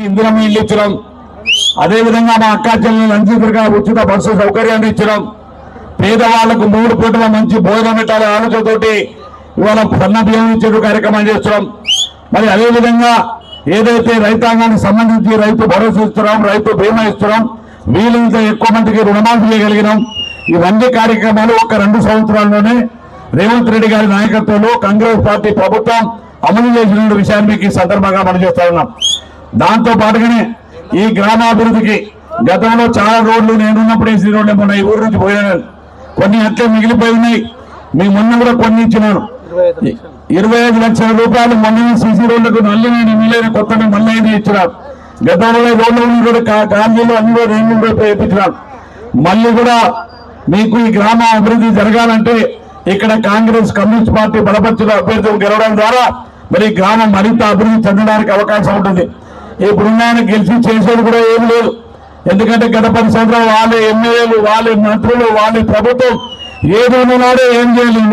ఇందిరమ్మ ఇల్లు ఇచ్చడం, అదేవిధంగా మా అక్కా చెల్లెలందరికీ ఉచిత బస్సు సౌకర్యాన్ని ఇచ్చడం, పేదవాళ్లకు 3 పూటల మంచి భోజనం పెట్టాలి ఆలోచనతోటి ఇవాళ సన్న బియ్యం ఇచ్చే కార్యక్రమం చేస్తున్నాం. మరి అదేవిధంగా ఏదైతే రైతాంగానికి సంబంధించి రైతు భరోసా ఇస్తున్నాం, రైతు బీమా ఇస్తున్నాం, వీలైనంత ఎక్కువ మందికి రుణమాఫీ చేయగలిగినాం. ఇవన్నీ కార్యక్రమాలు ఒక 2 సంవత్సరాల్లోనే రేవంత్ రెడ్డి గారి నాయకత్వంలో కాంగ్రెస్ పార్టీ ప్రభుత్వం అమలు చేసిన విషయాన్ని మీకు ఈ సందర్భంగా మనం చేస్తా ఉన్నాం. దాంతో పాటుగానే ఈ గ్రామాభివృద్ధికి గతంలో చాలా రోడ్లు నేనున్నప్పుడు వేసిన రోడ్లు మొన్న ఈ ఊరు నుంచి పోయినాను, కొన్ని అట్లే మిగిలిపోయి ఉన్నాయి. మీ మొన్న కూడా కొన్ని ఇచ్చినాను. 25 లక్షల రూపాయలు మొన్న సీసీ రోడ్లకు నల్లిని మిగిలిన కొత్తగా మళ్ళీ ఇచ్చినారు. గతంలో రోడ్లు కూడా కాలనీలు అన్ని కూడా రెండు వేయించినారు. మళ్ళీ కూడా మీకు ఈ గ్రామ అభివృద్ధి జరగాలంటే ఇక్కడ కాంగ్రెస్ కమ్యూనిస్ట్ పార్టీ బలపరిచిన అభ్యర్థులు గెలవడం ద్వారా మరి గ్రామం మరింత అభివృద్ధి చెందడానికి అవకాశం ఉంటుంది. ఇప్పుడున్న ఆయన గెలిచి చేసేది కూడా ఏమి లేదు. ఎందుకంటే గత 10 సంవత్సరాలు వాళ్ళే ఎమ్మెల్యేలు, వాళ్ళే మంత్రులు, వాళ్ళే ప్రభుత్వం ఏది ఉన్నాడో ఏం చేయలేదు.